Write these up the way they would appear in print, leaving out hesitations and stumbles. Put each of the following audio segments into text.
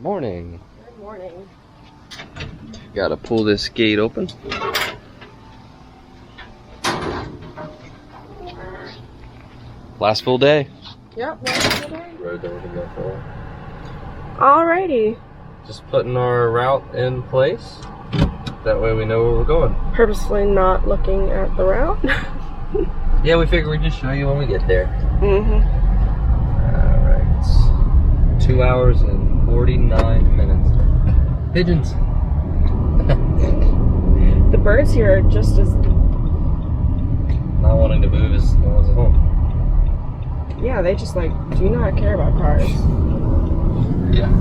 Morning. Good morning. Gotta pull this gate open. Last full day. Yep, last full day. Road that we're gonna go for. Alrighty. Just putting our route in place. That way we know where we're going. Purposefully not looking at the route. Yeah, we figured we'd just show you when we get there. Mm-hmm. Alright. 2 hours and 49 minutes. Pigeons. The birds here are just as... Not wanting to move as the ones at home. Yeah, they just like do not care about cars. Yeah.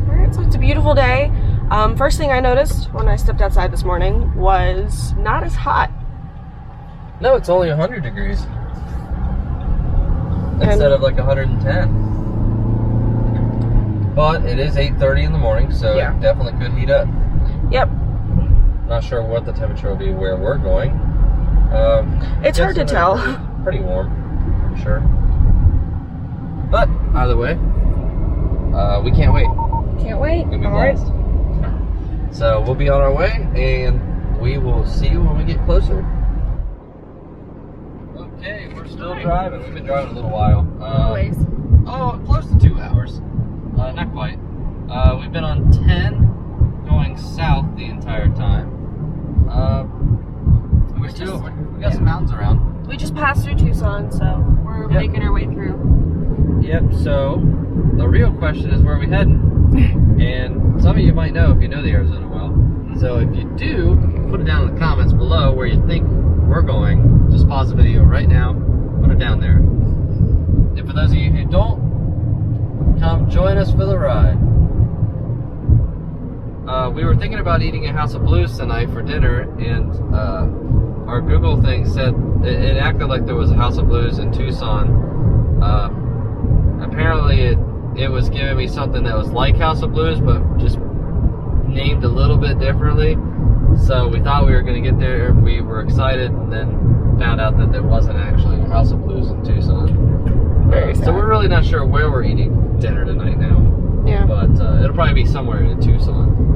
Alright, so it's a beautiful day. First thing I noticed when I stepped outside this morning was not as hot. No, it's only 100 degrees. Instead of like 110. But it is 8:30 in the morning, so yeah. It definitely could heat up. Yep. Not sure what the temperature will be where we're going. It's hard to tell. Pretty warm, I'm sure. But either way, we can't wait. Can't wait. We'll be Alright. blessed. So we'll be on our way, and we will see you when we get closer. Okay, we're still driving. We've been driving a little while. Always. Oh, close to 2 hours. Not quite. We've been on 10 going south the entire time. We got some mountains around. We just passed through Tucson, so we're making our way through. Yep, so the real question is where are we heading? And some of you might know if you know the Arizona well. So if you do, put it down in the comments below where you think we're going. Just pause the video right now, put it down there. And for those of you who don't, come join us for the ride. We were thinking about eating at House of Blues tonight for dinner, and our Google thing said it acted like there was a House of Blues in Tucson. Apparently it was giving me something that was like House of Blues, but just named a little bit differently. So we thought we were going to get there. We were excited, and then found out that there wasn't actually a House of Blues in Tucson. So we're really not sure where we're eating dinner tonight now. Yeah. But it'll probably be somewhere in Tucson.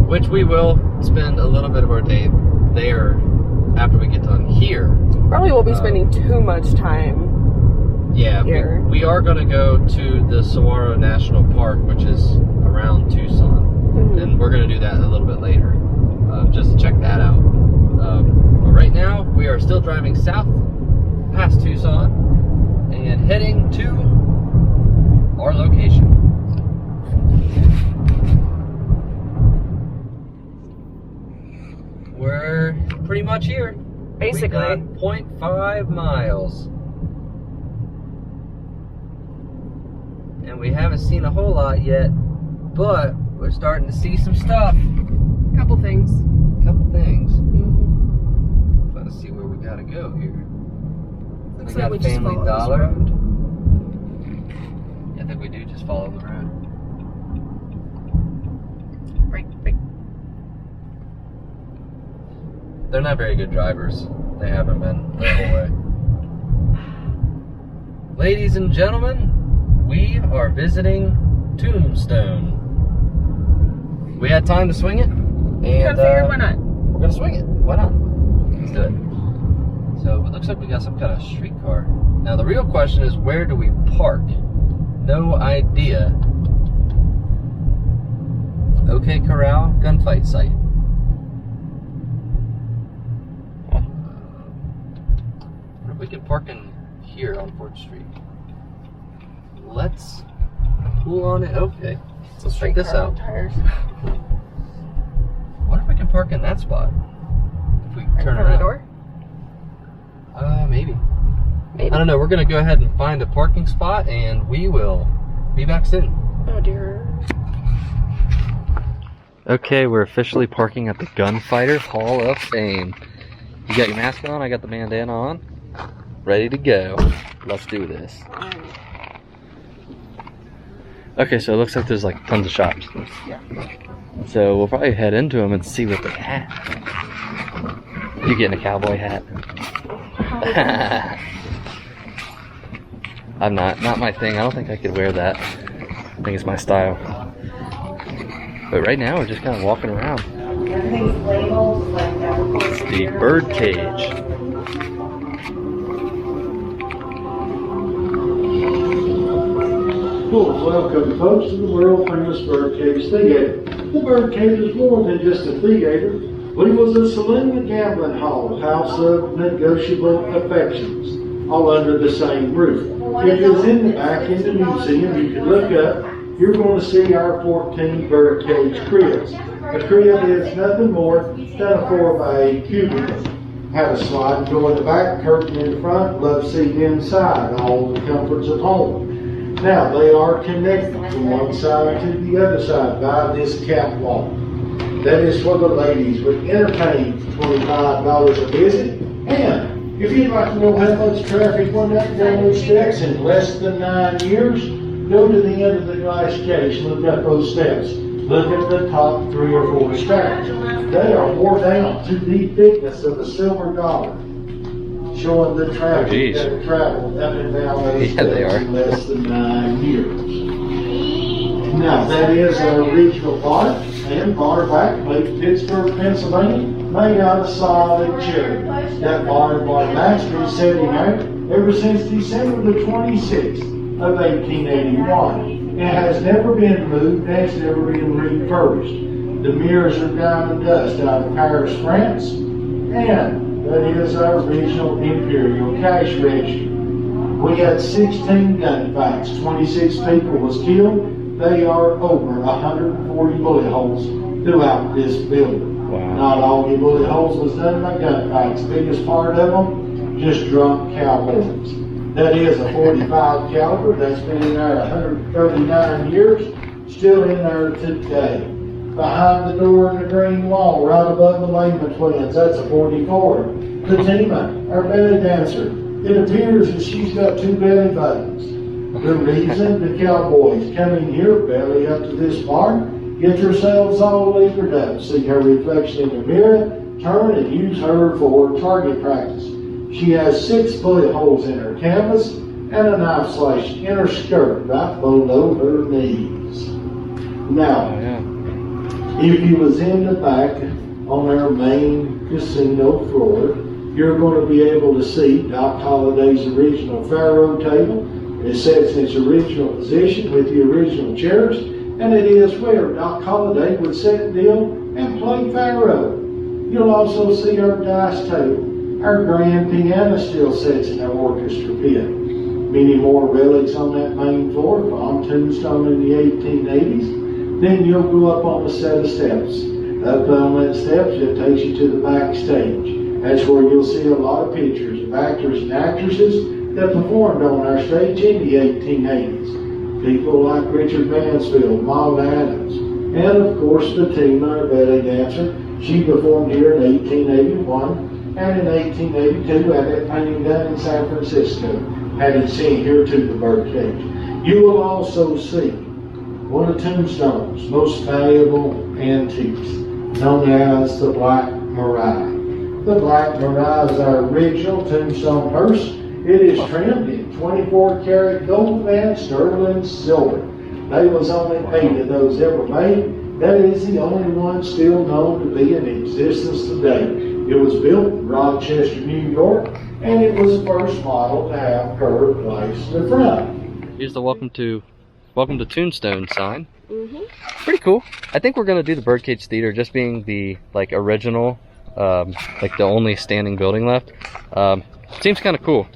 Which we will spend a little bit of our day there after we get done here. Probably won't be spending too much time. Yeah, we are going to go to the Saguaro National Park, which is around Tucson. Mm-hmm. And we're going to do that a little bit later, just to check that out. But right now, we are still driving south past Tucson and heading to our location. We're pretty much here. Basically. We got 0.5 miles. And we haven't seen a whole lot yet, but we're starting to see some stuff. Couple things. Mm-hmm. Trying to see where we gotta go here. Looks We like got we just Family follow this Dollar. road. I think we do just follow the road. Break. They're not very good drivers. They haven't been the whole way. Ladies and gentlemen, we are visiting Tombstone. We had time to swing it, and Figure why not? we're gonna swing it. Why not? Let's do it. So it looks like we got some kind of streetcar. Now the real question is, where do we park? No idea. OK Corral, gunfight site. What if we could park in here on 4th Street? Let's pull on it. Okay, let's check this out. Tires. What if we can park in that spot? If we turn around. around. The door? Maybe. I don't know. We're gonna go ahead and find a parking spot, and we will be back soon. Oh dear. Okay, we're officially parking at the Gunfighter Hall of Fame. You got your mask on? I got the bandana on. Ready to go. Let's do this. Okay, so it looks like there's like tons of shops. Yeah. So we'll probably head into them and see what they have. You getting a cowboy hat? I'm not my thing. I don't think I could wear that. I think it's my style. But right now we're just kind of walking around. It's the bird cage. Well, welcome folks to the world famous birdcage theater. The birdcage is more than just a theater. It was a saloon and gambling hall, house of negotiable affections, all under the same roof. If you was in the back in the museum, you can look up, you're going to see our 14 birdcage cribs. A crib is nothing more than a 4x8 cubicle. Had a slide door in the back, curtain in the front, love seat inside, all the comforts of home. Now, they are connected from one side to the other side by this catwalk. That is for the ladies with entertaining $25 a visit. And if you'd like to know how much traffic went up down those steps in less than 9 years, go to the end of the glass case, look up those steps. Look at the top 3 or 4 stacks. They are wore down to the thickness of a silver dollar, showing the traffic that have traveled up and down those steps in less than 9 years. Now, that is a regional bar and bar back, made in Pittsburgh, Pennsylvania, made out of solid cherry. That bar and bar back's been sitting there ever since December the 26th of 1881. It has never been moved and it's never been refurbished. The mirrors are diamond dust out of Paris, France, and that is our regional imperial cash register. We had 16 gunfights, 26 people was killed. They are over 140 bullet holes throughout this building. Wow. Not all the bullet holes was done by gunfights. The biggest part of them, just drunk cowboys. That is a 45 caliber. That's been in there 139 years, still in there today. Behind the door in the green wall, right above the Lehman twins, that's a 44. Fatima, our belly dancer, it appears that she's got 2 belly buttons. The reason the cowboys come in here, belly up to this bar, get yourselves all levered up, see her reflection in the mirror, turn and use her for target practice. She has 6 bullet holes in her canvas and a knife slash in her skirt right below her knees. Now, if you was in the back on our main casino floor, you're going to be able to see Doc Holliday's original faro table. It sits in its original position with the original chairs, and it is where Doc Holliday would sit, deal, and play faro. You'll also see our dice table. Our grand piano still sits in our orchestra pit. Many more relics on that main floor from Tombstone in the 1880s. Then you'll go up on a set of steps. Up on that steps, it takes you to the backstage. That's where you'll see a lot of pictures of actors and actresses that performed on our stage in the 1880s. People like Richard Mansfield, Maud Adams, and of course Fatima, our belly dancer. She performed here in 1881 and in 1882 had that painting done in San Francisco. Had it seen here to the birdcage. You will also see one of Tombstone's most valuable antiques, known as the Black Maria. The Black Maria is our original Tombstone purse. It is trimmed in 24 karat gold and sterling silver. There was only 8 of those ever made. That is the only one still known to be in existence today. It was built in Rochester, New York, and it was the first model to have curved glass in the front. Here's the welcome to Tombstone sign. Pretty cool. I think we're gonna do the Birdcage Theater just being the original, like the only standing building left. Seems kind of cool.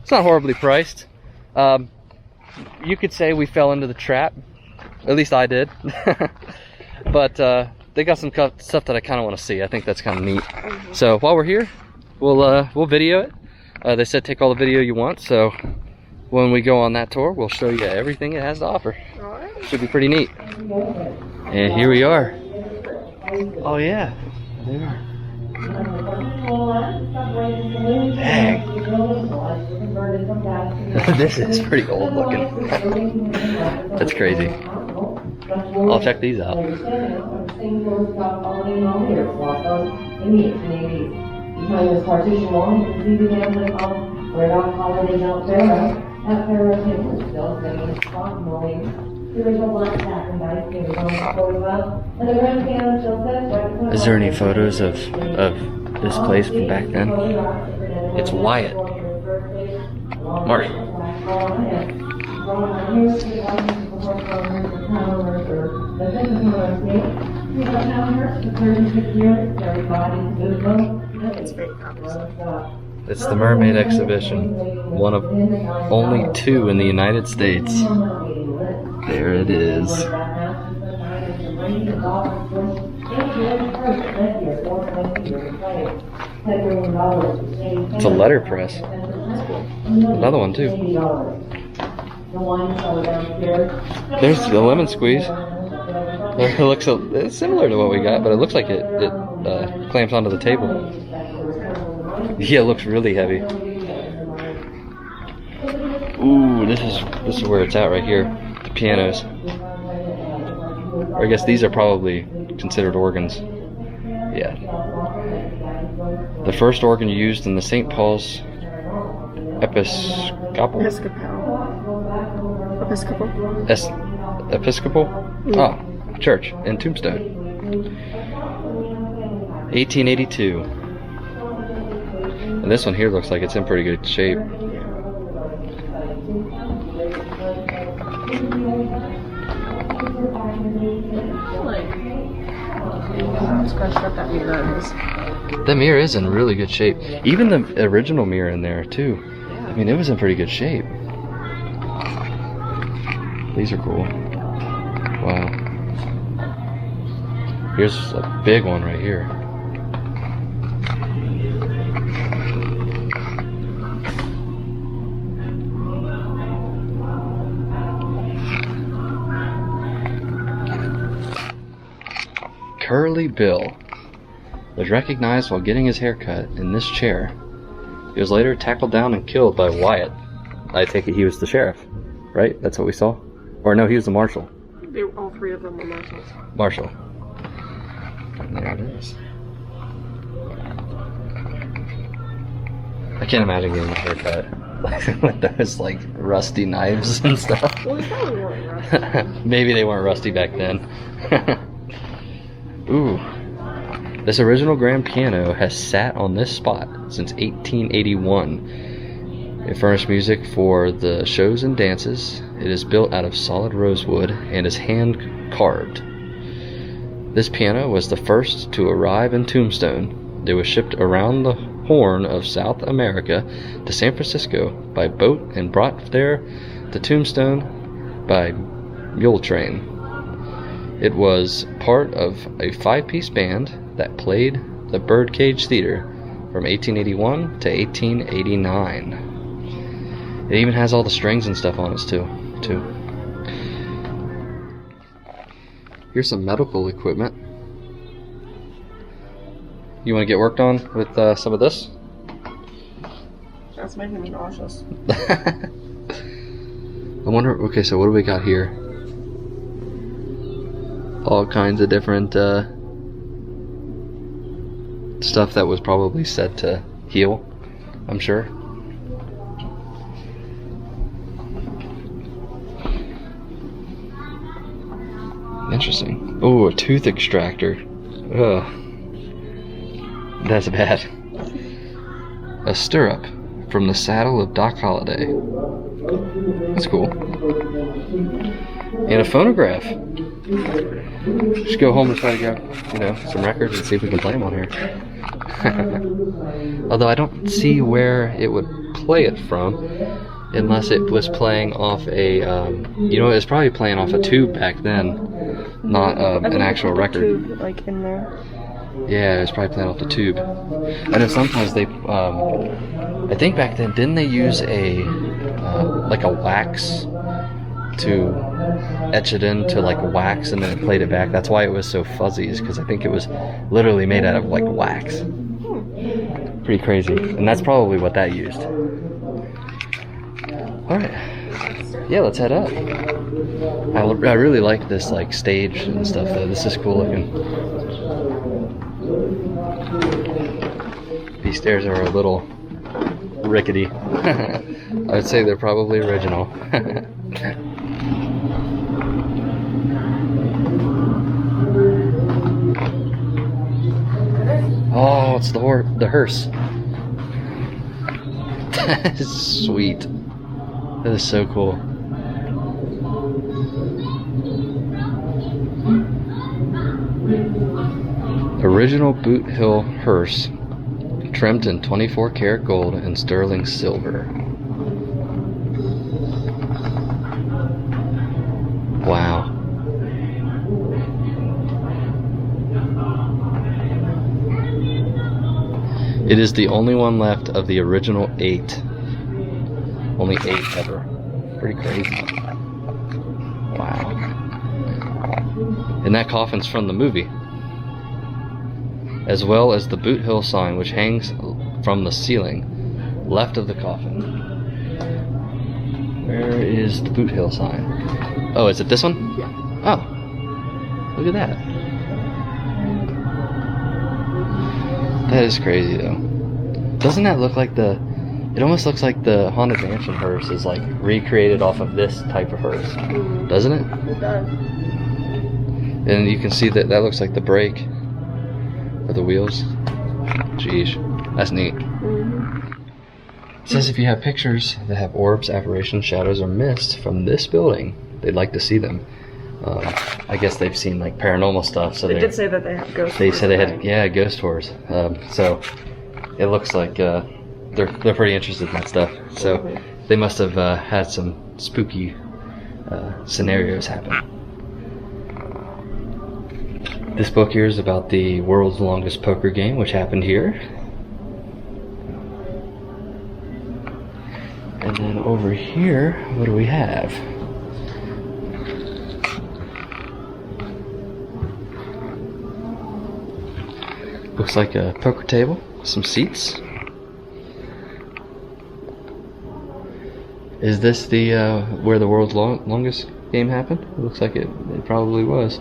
It's not horribly priced. You could say we fell into the trap. At least I did. But they got some stuff that I kind of want to see. I think that's kind of neat. So while we're here, we'll video it. They said take all the video you want, so when we go on that tour, we'll show you everything it has to offer. Should be pretty neat. And here we are. Oh yeah, there we are. Dang. This is pretty old looking. That's crazy. I'll check these out. Behind this partition wall, you can see the gambling hall where Doc Holliday jumped Pharaoh. That Pharaoh table is still sitting in the spot, mowing Is there any photos of this place from back then? It's Wyatt. Marshall. It's the Mermaid Exhibition, one of only 2 in the United States. There it is. It's a letterpress. Another one too. There's the lemon squeeze. It looks it's similar to what we got, but it looks like it clamps onto the table. Yeah, it looks really heavy. Ooh, this is where it's at right here. The pianos. Or I guess these are probably considered organs. Yeah. The first organ used in the St. Paul's Episcopal? Church in Tombstone. 1882. And this one here looks like it's in pretty good shape. Scratched up that mirror is. That mirror is in really good shape. Even the original mirror in there too. I mean, it was in pretty good shape. These are cool. Wow. Here's a big one right here. Curly Bill was recognized while getting his hair cut in this chair. He was later tackled down and killed by Wyatt. I take it he was the sheriff, right? That's what we saw? Or no, he was the marshal. All 3 of them were marshals. Marshal. And there it is. I can't imagine getting a haircut with those like rusty knives and stuff. Well, they probably weren't rusty. Maybe they weren't rusty back then. Ooh. This original grand piano has sat on this spot since 1881. It furnished music for the shows and dances. It is built out of solid rosewood and is hand carved. This piano was the first to arrive in Tombstone. It was shipped around the Horn of South America to San Francisco by boat and brought there to Tombstone by mule train. It was part of a 5-piece band that played the Birdcage Theater from 1881 to 1889. It even has all the strings and stuff on it too. Here's some medical equipment. You want to get worked on with some of this? That's making me nauseous. I wonder, okay, so what do we got here? All kinds of different stuff that was probably said to heal, I'm sure. Interesting. Oh, a tooth extractor. Ugh. That's bad. A stirrup from the saddle of Doc Holliday. That's cool. And a phonograph. Just go home and try to get, some records and see if we can play them on here. Although I don't see where it would play it from, unless it was playing off a, it was probably playing off a tube back then, not an actual record. Tube, like in there. Yeah, it was probably playing off the tube. I know sometimes they, I think back then, didn't they use a wax to etch it into like wax and then it played it back? That's why it was so fuzzy, is because I think it was literally made out of like wax. Pretty crazy. And that's probably what that used. Alright. Yeah, let's head up. I really like this like stage and stuff though. This is cool looking. These stairs are a little rickety. I would say they're probably original. Oh, it's the hearse. That is sweet. That is so cool. Original Boot Hill hearse, trimmed in 24 karat gold and sterling silver. Wow. It is the only one left of the original 8. Only 8 ever. Pretty crazy. Wow. And that coffin's from the movie, as well as the Boot Hill sign, which hangs from the ceiling left of the coffin. Where is the Boot Hill sign? Oh, is it this one? Yeah. Oh, look at that. That is crazy, though. Doesn't that look like the... It almost looks like the Haunted Mansion hearse is like recreated off of this type of hearse. Mm-hmm. Doesn't it? It does. And you can see that that looks like the brake of the wheels. Jeez, that's neat. Mm-hmm. It says if you have pictures that have orbs, apparitions, shadows, or mist from this building, they'd like to see them. I guess they've seen like paranormal stuff. So they did say that they have ghost tours. They said they had ghost tours. So it looks like they're pretty interested in that stuff. So they must have had some spooky scenarios happen. This book here is about the world's longest poker game, which happened here. And then over here, what do we have? Looks like a poker table, some seats. Is this the where the world's longest game happened? It looks like it probably was.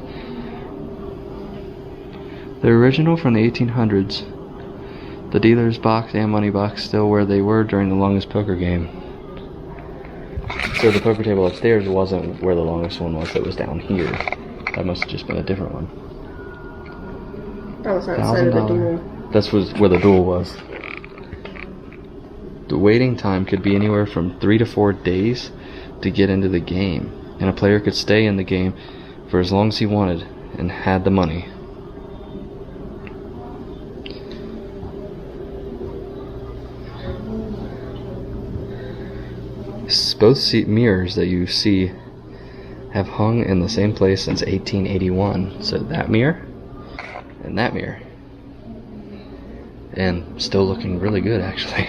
The original from the 1800s. The dealer's box and money box still where they were during the longest poker game. So the poker table upstairs wasn't where the longest one was, it was down here. That must have just been a different one. That was outside of the duel. That's where the duel was. The waiting time could be anywhere from 3 to 4 days to get into the game, and a player could stay in the game for as long as he wanted and had the money. Both seat mirrors that you see have hung in the same place since 1881. So that mirror and that mirror. And still looking really good, actually.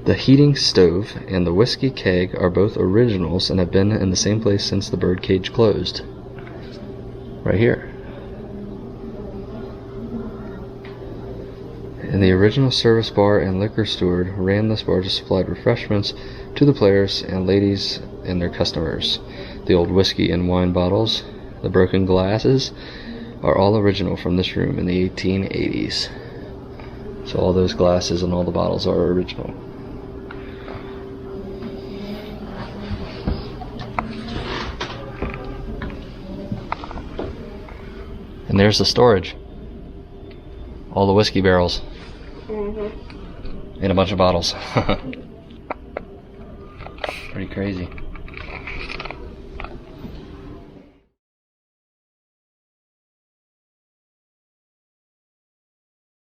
The heating stove and the whiskey keg are both originals and have been in the same place since the birdcage closed. Right here. And the original service bar and liquor steward ran this bar to supply refreshments to the players and ladies and their customers. The old whiskey and wine bottles, the broken glasses, are all original from this room in the 1880s. So all those glasses and all the bottles are original. And there's the storage. All the whiskey barrels. Mm-hmm. And a bunch of bottles. Pretty crazy.